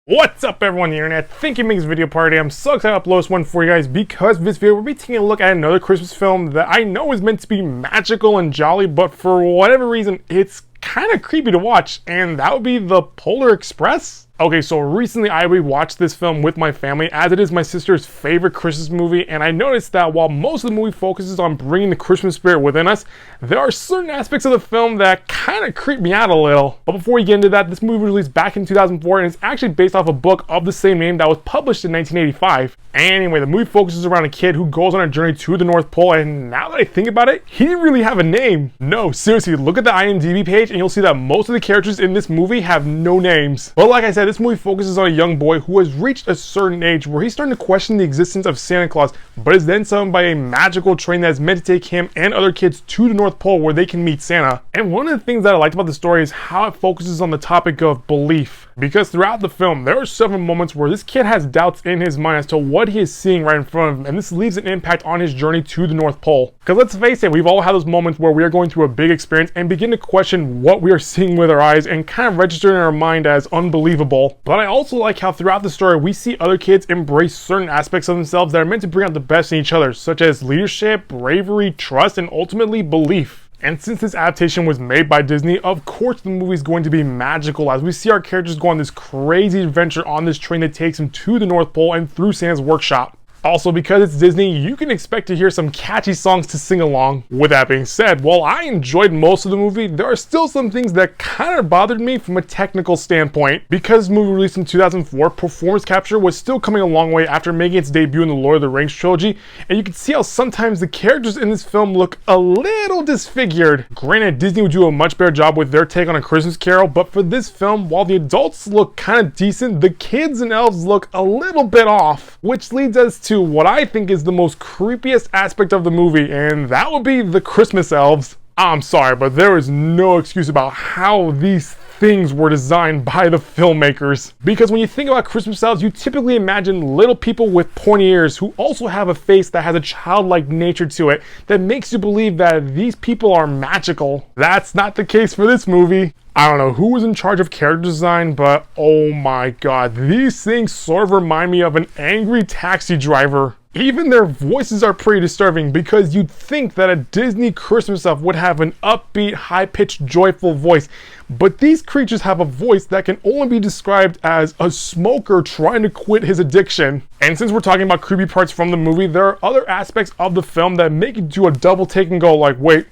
What's up everyone on the internet? Thank you for making this video party. I'm so excited to upload this one for you guys because this video we'll be taking a look at another Christmas film that I know is meant to be magical and jolly, but for whatever reason it's kind of creepy to watch, and that would be The Polar Express. Okay, so recently I rewatched this film with my family as it is my sister's favorite Christmas movie, and I noticed that while most of the movie focuses on bringing the Christmas spirit within us, there are certain aspects of the film that kind of creep me out a little. But before we get into that, this movie was released back in 2004 and it's actually based off a book of the same name that was published in 1985. Anyway, the movie focuses around a kid who goes on a journey to the North Pole, and now that I think about it, he didn't really have a name. No, seriously, look at the IMDb page and you'll see that most of the characters in this movie have no names. But like I said, this movie focuses on a young boy who has reached a certain age where he's starting to question the existence of Santa Claus, but is then summoned by a magical train that is meant to take him and other kids to the North Pole where they can meet Santa. And one of the things that I liked about the story is how it focuses on the topic of belief. Because throughout the film, there are several moments where this kid has doubts in his mind as to what he is seeing right in front of him, and this leaves an impact on his journey to the North Pole. Because let's face it, we've all had those moments where we are going through a big experience and begin to question what we are seeing with our eyes and kind of register in our mind as unbelievable. But I also like how throughout the story we see other kids embrace certain aspects of themselves that are meant to bring out the best in each other, such as leadership, bravery, trust, and ultimately belief. And since this adaptation was made by Disney, of course the movie is going to be magical as we see our characters go on this crazy adventure on this train that takes them to the North Pole and through Santa's workshop. Also, because it's Disney, you can expect to hear some catchy songs to sing along. With that being said, while I enjoyed most of the movie, there are still some things that kind of bothered me from a technical standpoint. Because the movie released in 2004, performance capture was still coming a long way after making its debut in the Lord of the Rings trilogy, and you can see how sometimes the characters in this film look a little disfigured. Granted, Disney would do a much better job with their take on A Christmas Carol, but for this film, while the adults look kind of decent, the kids and elves look a little bit off, which leads us to what I think is the most creepiest aspect of the movie, and that would be the Christmas elves. I'm sorry, but there is no excuse about how these things were designed by the filmmakers. Because when you think about Christmas elves, you typically imagine little people with pointy ears who also have a face that has a childlike nature to it that makes you believe that these people are magical. That's not the case for this movie. I don't know who was in charge of character design, but oh my god, these things sort of remind me of an angry taxi driver. Even their voices are pretty disturbing because you'd think that a Disney Christmas elf would have an upbeat, high-pitched, joyful voice, but these creatures have a voice that can only be described as a smoker trying to quit his addiction. And since we're talking about creepy parts from the movie, there are other aspects of the film that make you do a double take and go like, wait,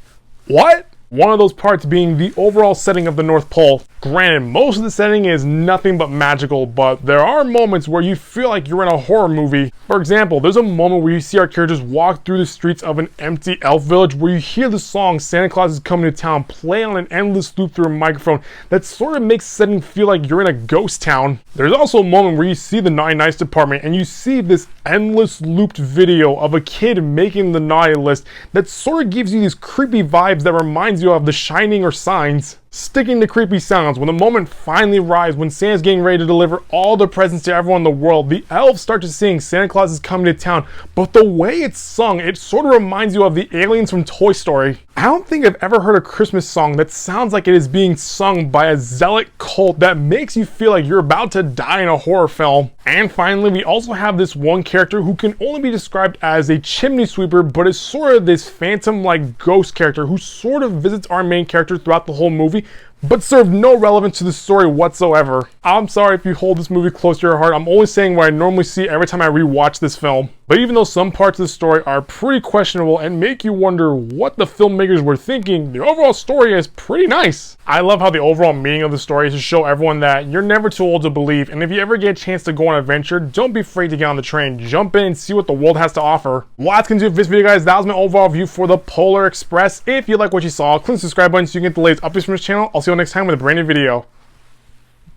what? One of those parts being the overall setting of the North Pole. Granted, most of the setting is nothing but magical, but there are moments where you feel like you're in a horror movie. For example, there's a moment where you see our characters walk through the streets of an empty elf village where you hear the song Santa Claus is Coming to Town play on an endless loop through a microphone that sort of makes the setting feel like you're in a ghost town. There's also a moment where you see the Naughty Nice department and you see this endless looped video of a kid making the naughty list that sort of gives you these creepy vibes that reminds you of The Shining or Signs. Sticking to creepy sounds, when the moment finally arrives when Santa's getting ready to deliver all the presents to everyone in the world, the elves start to sing Santa Claus is Coming to Town, but the way it's sung, it sort of reminds you of the aliens from Toy Story. I don't think I've ever heard a Christmas song that sounds like it is being sung by a zealot cult that makes you feel like you're about to die in a horror film. And finally, we also have this one character who can only be described as a chimney sweeper, but is sort of this phantom-like ghost character who sort of visits our main character throughout the whole movie, but serve no relevance to the story whatsoever. I'm sorry if you hold this movie close to your heart, I'm only saying what I normally see every time I rewatch this film. But even though some parts of the story are pretty questionable and make you wonder what the filmmakers were thinking, the overall story is pretty nice. I love how the overall meaning of the story is to show everyone that you're never too old to believe, and if you ever get a chance to go on an adventure, don't be afraid to get on the train. Jump in and see what the world has to offer. Well, that's going to do it for this video, guys. That was my overall view for The Polar Express. If you like what you saw, click the subscribe button so you can get the latest updates from this channel. I'll see you next time with a brand new video.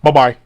Bye-bye.